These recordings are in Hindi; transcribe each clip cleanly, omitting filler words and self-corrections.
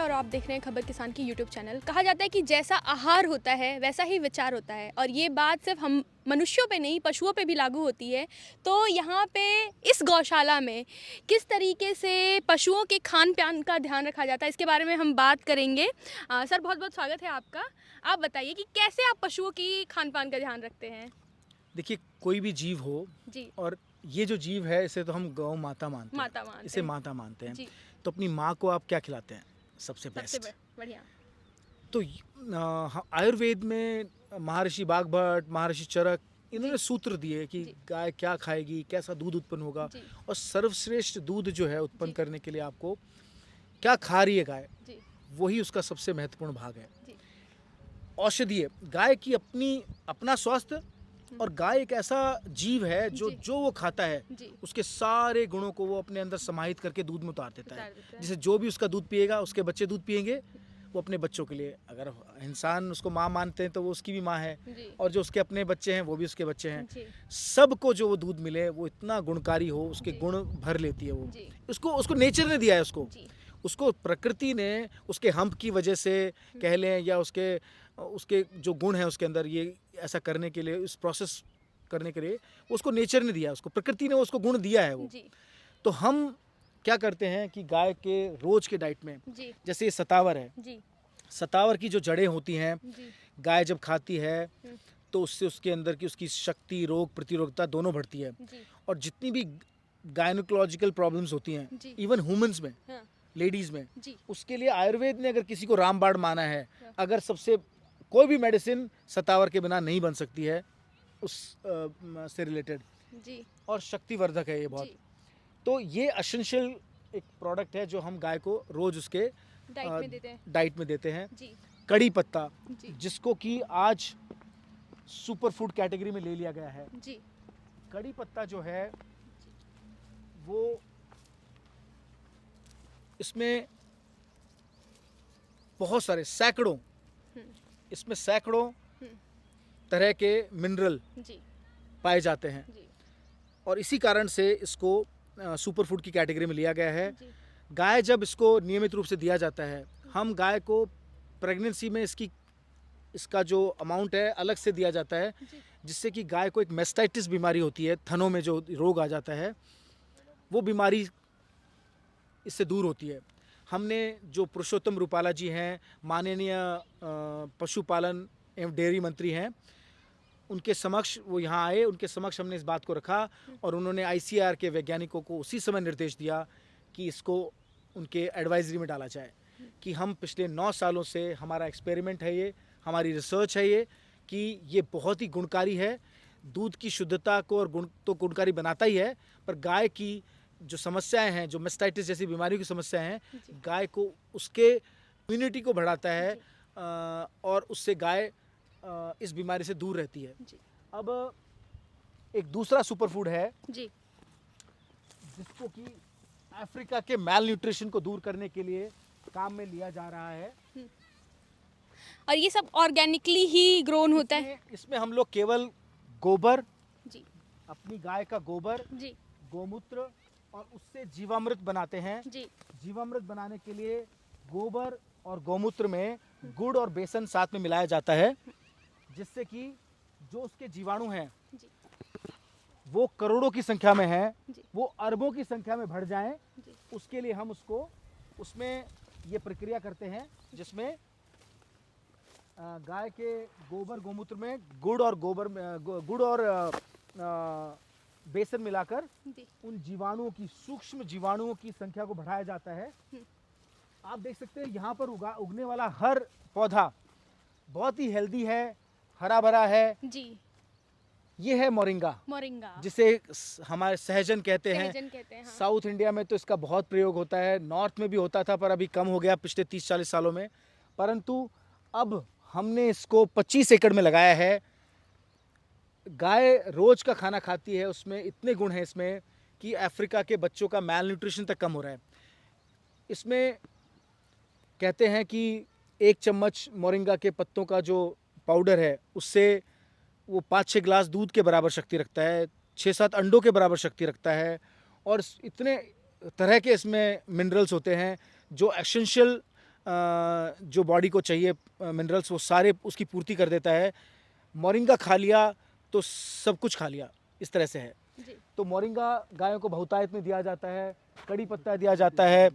और आप देख रहे हैं खबर किसान की यूट्यूब चैनल। कहा जाता है कि जैसा आहार होता है वैसा ही विचार होता है, और ये बात सिर्फ हम मनुष्यों पे नहीं पशुओं पे भी लागू होती है। तो यहाँ पे इस गौशाला में किस तरीके से पशुओं के खान पान का ध्यान रखा जाता है, इसके बारे में हम बात करेंगे। सर, बहुत बहुत स्वागत है आपका। आप बताइए कि कैसे आप पशुओं की खान पान का ध्यान रखते हैं। देखिए, कोई भी जीव हो, जी। और ये जो जीव है इसे तो हम गौ माता मानते हैं। माता मानते इसे हैं। माता मानते हैं। जी। तो अपनी माँ को आप क्या खिलाते हैं? सबसे सबसे बेस्ट। बढ़िया। तो आयुर्वेद में महर्षि बागभट्ट, महर्षि चरक, इन्होंने जी। सूत्र दिए कि जी। गाय क्या खाएगी, कैसा दूध उत्पन्न होगा, जी। और सर्वश्रेष्ठ दूध जो है उत्पन्न जी। करने के लिए आपको क्या खा रही है गाय, जी। वही उसका सबसे महत्वपूर्ण भाग है। जी। औषधीय गाय की अपना स्वास्थ्य, और गाय एक ऐसा जीव है जो जी। जो वो खाता है जी। उसके सारे गुणों को वो अपने अंदर समाहित करके दूध में उतार देता है। उतार देता है। जैसे जो भी उसका दूध पिएगा उसके बच्चे दूध पिएंगे, वो अपने बच्चों के लिए, अगर इंसान उसको माँ मानते हैं तो वो उसकी भी माँ है, जी। और जो उसके अपने बच्चे हैं वो भी उसके बच्चे हैं। जी। सबको जो वो दूध मिले वो इतना गुणकारी हो, उसके जी। गुण भर लेती है वो। जी। उसको उसको नेचर ने दिया है, जी। उसको प्रकृति ने उसके हम्प की वजह से कह लें, या उसके उसके जो गुण हैं उसके अंदर, ये ऐसा करने के लिए, इस प्रोसेस करने के लिए उसको नेचर ने दिया, उसको प्रकृति ने उसको गुण दिया है वो। जी। तो हम क्या करते हैं कि गाय के रोज के डाइट में, जी। जैसे ये सतावर है, जी। सतावर की जो जड़ें होती हैं, जी। गाय जब खाती है तो उससे उसके अंदर की उसकी शक्ति, रोग प्रतिरोधकता दोनों बढ़ती है। जी। और जितनी भी गायनोकोलॉजिकल प्रॉब्लम्स होती हैं, जी। इवन ह्यूमंस में, हाँ। लेडीज में, जी। उसके लिए आयुर्वेद ने अगर किसी को रामबाण माना है, हाँ। अगर सबसे कोई भी मेडिसिन सतावर के बिना नहीं बन सकती है उस से रिलेटेड, जी। और शक्तिवर्धक है ये बहुत। जी। तो ये एसेंशियल एक प्रोडक्ट है जो हम गाय को रोज उसके डाइट में देते हैं। डाइट में देते हैं। जी। कड़ी पत्ता, जी। जिसको कि आज सुपर फूड कैटेगरी में ले लिया गया है। जी। कड़ी पत्ता जो है वो, इसमें बहुत सारे सैकड़ों, इसमें सैकड़ों तरह के मिनरल जी। पाए जाते हैं, जी। और इसी कारण से इसको सुपर फूड की कैटेगरी में लिया गया है। जी। गाय जब इसको नियमित रूप से दिया जाता है, हम गाय को प्रेगनेंसी में इसका जो अमाउंट है अलग से दिया जाता है, जिससे कि गाय को एक मेस्टाइटिस बीमारी होती है, थनों में जो रोग आ जाता है, वो बीमारी इससे दूर होती है। हमने जो पुरुषोत्तम रूपाला जी हैं, माननीय पशुपालन एवं डेयरी मंत्री हैं, उनके समक्ष वो यहाँ आए, उनके समक्ष हमने इस बात को रखा, और उन्होंने आईसीएआर के वैज्ञानिकों को उसी समय निर्देश दिया कि इसको उनके एडवाइजरी में डाला जाए। कि हम पिछले 9 सालों से हमारा एक्सपेरिमेंट है, ये हमारी रिसर्च है ये, कि ये बहुत ही गुणकारी है। दूध की शुद्धता को और गुण तो गुणकारी बनाता ही है, पर गाय की जो समस्याएं हैं, जो मेस्टाइटिस जैसी बीमारियों की समस्याएं हैं, गाय को उसके इम्यूनिटी को बढ़ाता है, और उससे गाय इस बीमारी से दूर रहती है। अब एक दूसरा सुपर फूड है जी। जिसको कि अफ्रीका के मैल न्यूट्रिशन को दूर करने के लिए काम में लिया जा रहा है, और ये सब ऑर्गेनिकली ही ग्रोन होता है। इसमें हम लोग केवल गोबर, जी। अपनी गाय का गोबर, जी। गोमूत्र, और उससे जीवामृत बनाते हैं। जी। जीवामृत बनाने के लिए गोबर और गोमूत्र में गुड़ और बेसन साथ में मिलाया जाता है, जिससे कि जो उसके जीवाणु हैं वो करोड़ों की संख्या में हैं, वो अरबों की संख्या में बढ़ जाएं, उसके लिए हम उसको उसमें ये प्रक्रिया करते हैं, जिसमें गाय के गोबर गोमूत्र में गुड़ और बेसन मिलाकर उन जीवाणुओं की, सूक्ष्म जीवाणुओं की संख्या को बढ़ाया जाता है। आप देख सकते हैं यहाँ पर उगने वाला हर पौधा बहुत ही हेल्दी है, हरा भरा है। जी। ये है मोरिंगा, जिसे हमारे सहजन कहते हैं। हाँ। साउथ इंडिया में तो इसका बहुत प्रयोग होता है, नॉर्थ में भी होता था, पर अभी कम हो गया पिछले 30-40 सालों में। परंतु अब हमने इसको 25 एकड़ में लगाया है। गाय रोज का खाना खाती है, उसमें इतने गुण हैं इसमें कि अफ्रीका के बच्चों का मैल न्यूट्रिशन तक कम हो रहा है। इसमें कहते हैं कि 1 चम्मच मोरिंगा के पत्तों का जो पाउडर है, उससे वो 5-6 गिलास दूध के बराबर शक्ति रखता है, 6-7 अंडों के बराबर शक्ति रखता है, और इतने तरह के इसमें मिनरल्स होते हैं जो एसेंशियल जो बॉडी को चाहिए मिनरल्स वो सारे उसकी पूर्ति कर देता है। मोरिंगा खा लिया तो सब कुछ खा लिया, इस तरह से है। जी। तो मोरिंगा गायों को बहुतायत में दिया जाता है, कड़ी पत्ता दिया जाता है।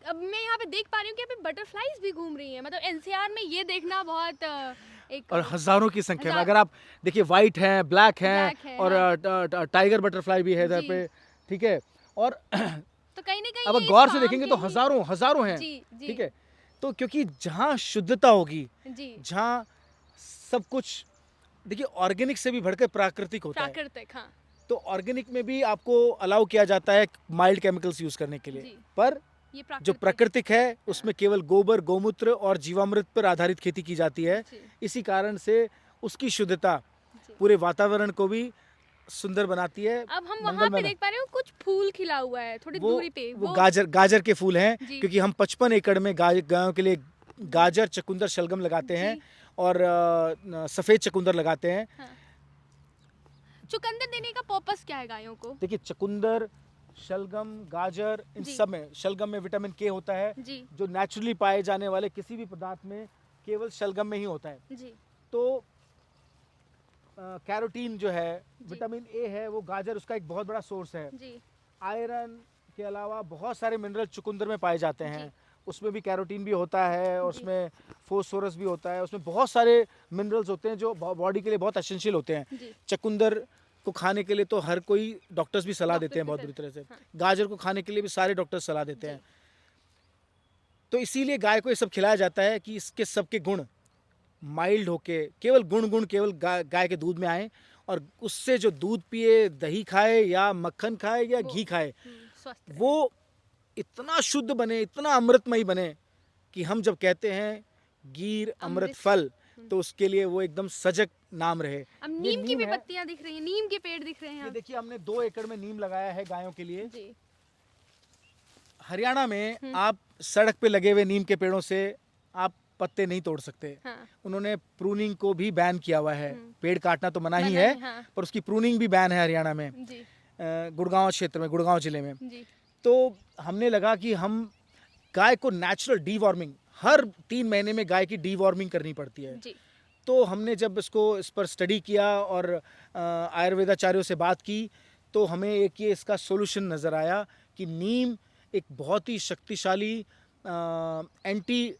अब मैं यहाँ पे देख पा रही हूँ कि यहाँ पे बटरफ्लाईज भी घूम रही हैं, मतलब एनसीआर में ये देखना बहुत एक और हजारों की संख्या में, हजार- अगर आप देखिए वाइट हैं, ब्लैक हैं, Black है, और टाइगर बटरफ्लाई भी है इधर जी। पे, ठीक है। और तो कहीं ना कहीं अब ये गौर इस से farm देखेंगे के तो ही- हजारों हजारों हैं, जी जी ठीक है। तो क्योंकि जहाँ शुद्धता होगी, जी जहाँ सब कुछ, देखिए ऑर्गेनिक से भी बढ़कर प्राकृतिक होता है। प्राकृतिक, हाँ तो ऑर्गेनिक में भी आपको अलाउ किया जाता है माइल्ड केमिकल्स यूज करने के लिए, जी। पर ये जो प्राकृतिक है उसमें केवल गोबर, गौमूत्र और जीवामृत पर आधारित खेती की जाती है। जी, इसी कारण से उसकी शुद्धता जी। पूरे वातावरण को भी सुंदर बनाती है। अब हम वहाँ मंगलमय पे देख पा रहे हो कुछ फूल खिला हुआ है थोड़ी वो दूरी पे, वो गाजर के फूल हैं, जी। क्योंकि हम 55 एकड़ में गायों के लिए गाजर, चकुंदर, शलगम लगाते हैं जी। और सफेद चकुंदर लगाते हैं। हाँ। चुकंदर देने का पर्पस क्या है गायों को? देखिए चकुंदर, शलगम, गाजर, इन जी। सब में, शलगम में विटामिन के होता है, जी जो नेचुरली पाए जाने वाले किसी भी पदार्थ में केवल शलगम में ही होता है। जी तो कैरोटीन जो है, जी। विटामिन ए है, वो गाजर उसका एक बहुत बड़ा सोर्स है। जी आयरन के अलावा बहुत सारे मिनरल चुकंदर में पाए जाते हैं। जी। उसमें भी कैरोटीन भी होता है, और जी। उसमें फोस्फोरस भी होता है, उसमें बहुत सारे मिनरल्स होते हैं जो बॉडी के लिए बहुत एसेंशियल होते हैं। जी चकुंदर को खाने के लिए तो हर कोई, डॉक्टर्स भी सलाह डॉक्टर देते हैं भी बहुत सलाह- बुरी तरह से। हाँ। गाजर को खाने के लिए भी सारे डॉक्टर सलाह देते जी। हैं। तो इसीलिए गाय को ये सब खिलाया जाता है कि इसके सबके गुण माइल्ड होके केवल गुण केवल गाय के दूध में आए, और उससे जो दूध पिए, दही खाए या मक्खन खाए या वो- घी खाए, स्वस्थ रहे। वो इतना शुद्ध बने, इतना अमृतमयी बने कि हम जब कहते हैं गीर अमृत अमृत। फल, तो उसके लिए वो एकदम सजग नाम रहे। अब ये नीम की भी है। पत्तियां दिख रही हैं, नीम के पेड़ दिख रहे हैं ये यहाँ। देखिए हमने 2 एकड़ में नीम लगाया है गायों के लिए। जी हरियाणा में आप सड़क पे लगे हुए नीम के पेड़ों से आप पत्ते नहीं तोड़ सकते। हाँ उन्होंने प्रूनिंग को भी बैन किया हुआ है। पेड़ काटना तो मना ही मना है, है, हाँ। पर उसकी प्रूनिंग भी बैन है हरियाणा में, जी गुड़गांव क्षेत्र में, गुड़गांव जिले में। जी तो हमने लगा कि हम गाय को नेचुरल डीवॉर्मिंग, हर 3 महीने में गाय की डीवॉर्मिंग करनी पड़ती है। जी तो हमने जब इस पर स्टडी किया और आयुर्वेदाचार्यों से बात की, तो हमें एक ये इसका सॉल्यूशन नज़र आया कि नीम एक बहुत ही शक्तिशाली एंटी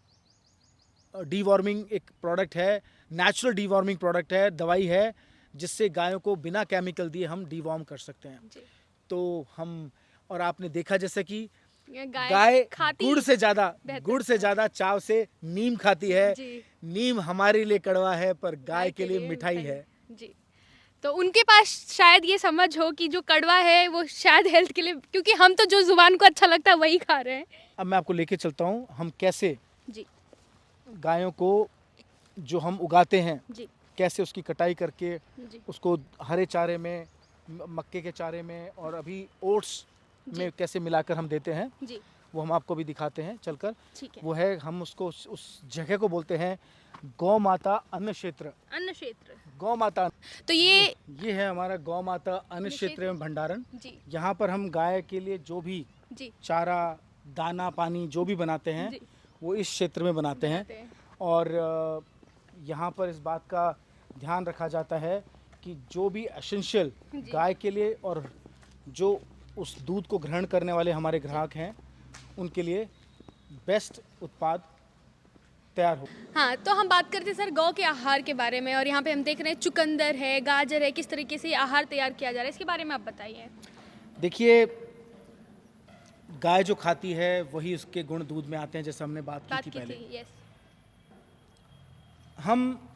डीवॉर्मिंग एक प्रोडक्ट है, नेचुरल डीवॉर्मिंग प्रोडक्ट है, दवाई है, जिससे गायों को बिना केमिकल दिए हम डीवॉर्म कर सकते हैं। जी। तो हम, और आपने देखा जैसे कि ये गाय खाती गुड़ से बेहतर ज़्यादा चाव से नीम खाती है। जी नीम हमारे लिए कड़वा है, पर गाय के लिए मिठाई है। जी। तो उनके पास शायद ये समझ हो कि जो कड़वा है वो शायद हेल्थ के लिए, क्योंकि हम तो जो जुबान को अच्छा लगता है वही खा रहे हैं। अब मैं आपको लेके चलता हूँ हम कैसे जी गायों को, जो हम उगाते हैं, जी कैसे उसकी कटाई करके जी उसको हरे चारे में, मक्के के चारे में, और अभी ओट्स में कैसे मिलाकर हम देते हैं, जी वो हम आपको भी दिखाते हैं चलकर। ठीक है। वो है, हम उसको उस जगह को बोलते हैं गौ माता अन्न क्षेत्र। अन्न क्षेत्र, गौ माता, तो ये ये है हमारा गौ माता अन्न क्षेत्र एवं भंडारण। जी यहाँ पर हम गाय के लिए जो भी जी चारा, दाना, पानी जो भी बनाते हैं, जी वो इस क्षेत्र में बनाते हैं। बनाते हैं। और यहाँ पर इस बात का ध्यान रखा जाता है कि जो भी एसेंशियल जी। गाय के लिए, और जो उस दूध को ग्रहण करने वाले हमारे ग्राहक हैं, उनके लिए बेस्ट उत्पाद तैयार हो। हाँ, तो हम बात करते हैं सर गौ के आहार के बारे में, और यहाँ पे हम देख रहे हैं चुकंदर है, गाजर है, किस तरीके से ये आहार तैयार किया जा रहा है, इसके बारे में आप बताइए। देखिए, गाय जो खाती है वही उसके गुण दूध में आते हैं, जैसे हमने बात की थी पहले। यस। हम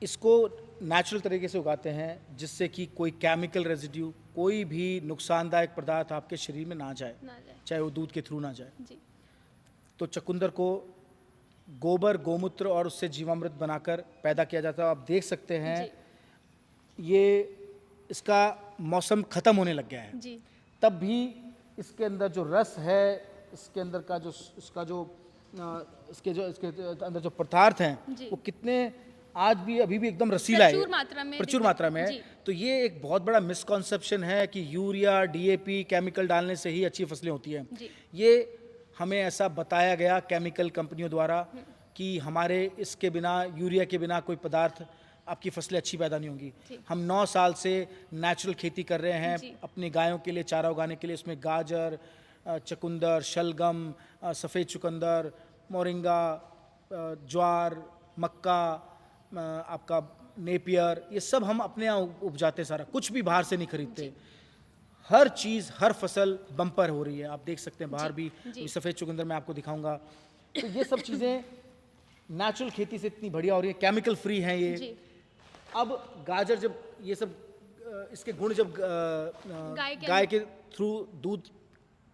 इसको नेचुरल तरीके से उगाते हैं, जिससे कि कोई केमिकल रेजिड्यू, कोई भी नुकसानदायक पदार्थ आपके शरीर में ना जाए, ना जाए। चाहे वो दूध के थ्रू ना जाए। जी तो चकुंदर को गोबर, गौमूत्र और उससे जीवामृत बनाकर पैदा किया जाता है। आप देख सकते हैं जी ये इसका मौसम ख़त्म होने लग गया है, जी तब भी इसके अंदर जो रस है, इसके अंदर का जो इसका जो इसके अंदर जो पदार्थ हैं, जी। वो कितने आज भी अभी भी एकदम रसीला है, प्रचुर मात्रा में प्रचुर दिखा- मात्रा में है। जी। तो ये एक बहुत बड़ा मिसकॉन्सेप्शन है कि यूरिया, डीएपी, केमिकल डालने से ही अच्छी फसलें होती हैं। जी ये हमें ऐसा बताया गया केमिकल कंपनियों द्वारा कि हमारे इसके बिना, यूरिया के बिना कोई पदार्थ आपकी फसलें अच्छी पैदा नहीं होंगी। हम 9 साल से नेचुरल खेती कर रहे हैं अपनी गायों के लिए चारा उगाने के लिए। उसमें गाजर, चुकंदर, शलगम, सफ़ेद चुकंदर, मोरिंगा, ज्वार, मक्का, आपका नेपियर, ये सब हम अपने यहाँ उपजाते हैं। सारा कुछ भी बाहर से नहीं खरीदते। हर चीज़, हर फसल बम्पर हो रही है। आप देख सकते हैं बाहर भी सफ़ेद चुकंदर मैं आपको दिखाऊंगा। तो ये सब चीज़ें नेचुरल खेती से इतनी बढ़िया हो रही है, केमिकल फ्री हैं ये। अब गाजर जब ये सब इसके गुण जब गाय के थ्रू दूध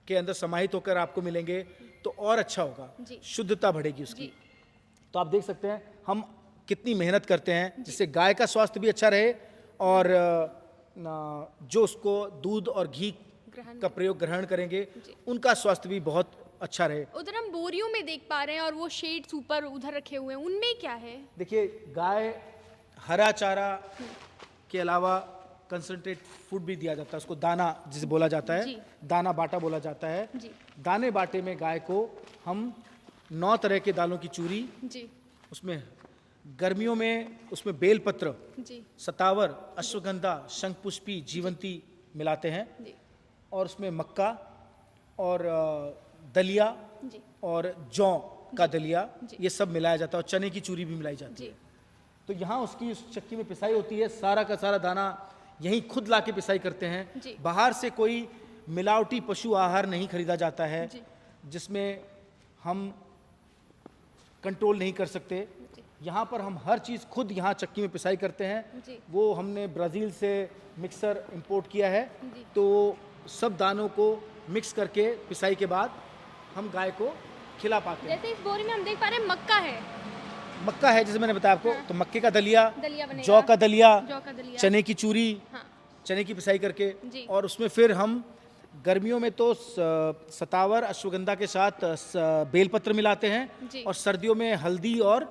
के अंदर समाहित होकर आपको मिलेंगे तो और अच्छा होगा, शुद्धता बढ़ेगी उसकी। तो आप देख सकते हैं हम कितनी मेहनत करते हैं जिससे गाय का स्वास्थ्य भी अच्छा रहे और जो उसको दूध और घी का प्रयोग ग्रहण करेंगे उनका स्वास्थ्य भी बहुत अच्छा रहे। उधर हम बोरियों में देख पा रहे हैं और वो शेड्स ऊपर उधर रखे हुए हैं, उनमें क्या है? देखिए, गाय हरा चारा के अलावा कंसंट्रेट फूड भी दिया जाता है, उसको दाना जिसे बोला जाता है, दाना बाटा बोला जाता है। दाने बाटे में गाय को हम 9 तरह के दालों की चूरी, उसमें गर्मियों में उसमें बेलपत्र, सतावर, अश्वगंधा, शंखपुष्पी, जीवंती मिलाते हैं और उसमें मक्का और दलिया और जौ का दलिया, ये सब मिलाया जाता है और चने की चूरी भी मिलाई जाती है। तो यहाँ उसकी उस चक्की में पिसाई होती है, सारा का सारा दाना यहीं खुद ला के पिसाई करते हैं। बाहर से कोई मिलावटी पशु आहार नहीं खरीदा जाता है जिसमें हम कंट्रोल नहीं कर सकते। यहाँ पर हम हर चीज़ खुद यहाँ चक्की में पिसाई करते हैं। वो हमने ब्राज़ील से मिक्सर इंपोर्ट किया है, तो सब दानों को मिक्स करके पिसाई के बाद हम गाय को खिला पाते हैं। जैसे इस बोरी में हम देख पा रहे हैं मक्का है जैसे मैंने बताया आपको। तो मक्के का दलिया, जौ का दलिया, चने की चूरी, चने की पिसाई करके, और उसमें फिर हम गर्मियों में तो सतावर, अश्वगंधा के साथ बेलपत्र मिलाते हैं और सर्दियों में हल्दी और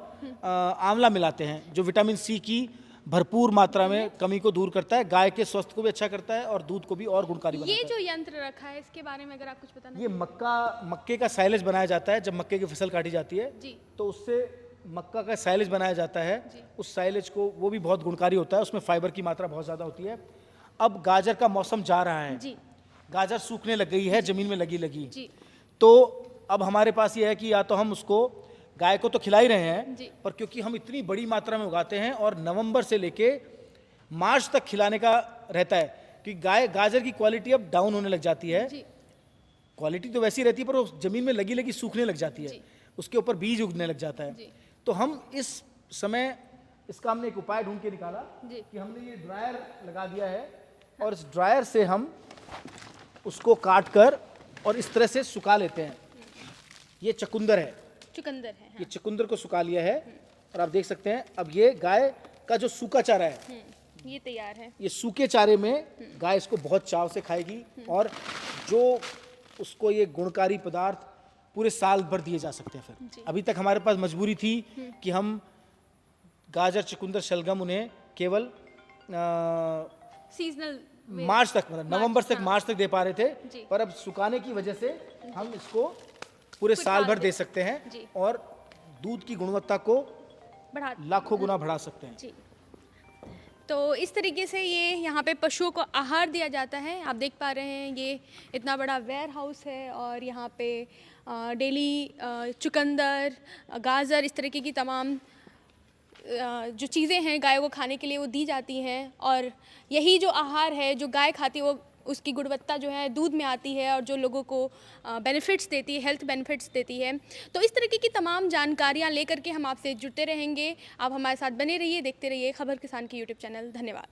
आंवला मिलाते हैं जो विटामिन सी की भरपूर मात्रा में कमी को दूर करता है, गाय के स्वास्थ्य को भी अच्छा करता है और दूध को भी और गुणकारी बनाता है। ये जो यंत्र रखा है इसके बारे में अगर आप कुछ बताना। ये मक्के का साइलेज बनाया जाता है। जब मक्के की फसल काटी जाती है तो उससे मक्का का साइलेज बनाया जाता है। उस साइलेज को, वो भी बहुत गुणकारी होता है, उसमें फाइबर की मात्रा बहुत ज़्यादा होती है। अब गाजर का मौसम जा रहा है, गाजर सूखने लग गई है, ज़मीन में लगी, तो अब हमारे पास ये है कि या तो हम उसको गाय को तो खिला ही रहे हैं, पर क्योंकि हम इतनी बड़ी मात्रा में उगाते हैं और नवंबर से लेके मार्च तक खिलाने का रहता है कि गाजर की क्वालिटी अब डाउन होने लग जाती है। क्वालिटी तो वैसी रहती है पर वो ज़मीन में लगी सूखने लग जाती है, उसके ऊपर बीज उगने लग जाता है। तो हम इस समय इसका हमने एक उपाय ढूंढ के निकाला कि हमने ये ड्रायर लगा दिया है और इस ड्रायर से हम उसको काट कर और इस तरह से सुखा लेते हैं। ये चुकंदर है, ये चुकंदर को सुखा लिया है और आप देख सकते हैं। अब ये गाय का जो सूखा चारा है ये तैयार है। ये सूखे चारे में गाय इसको बहुत चाव से खाएगी और जो उसको ये गुणकारी पदार्थ पूरे साल भर दिए जा सकते हैं। फिर अभी तक हमारे पास मजबूरी थी कि हम गाजर, चुकंदर, शलगम उन्हें केवल सीजनल मार्च तक, मतलब नवंबर तक, मार्च तक दे पा रहे थे, पर अब सुखाने की वजह से हम इसको पूरे साल भर दे सकते हैं और दूध की गुणवत्ता को लाखों गुना बढ़ा सकते हैं। तो इस तरीके से ये यहाँ पे पशुओं को आहार दिया जाता है। आप देख पा रहे हैं ये इतना बड़ा वेयर हाउस है और यहाँ पे डेली चुकंदर, गाजर, इस तरीके की तमाम जो चीज़ें हैं गाय को खाने के लिए वो दी जाती हैं और यही जो आहार है जो गाय खाती है वो उसकी गुणवत्ता जो है दूध में आती है और जो लोगों को बेनिफिट्स देती है, हेल्थ बेनिफिट्स देती है। तो इस तरीके की तमाम जानकारियाँ लेकर के हम आपसे जुड़ते रहेंगे। आप हमारे साथ बने रहिए, देखते रहिए खबर किसान की यूट्यूब चैनल। धन्यवाद।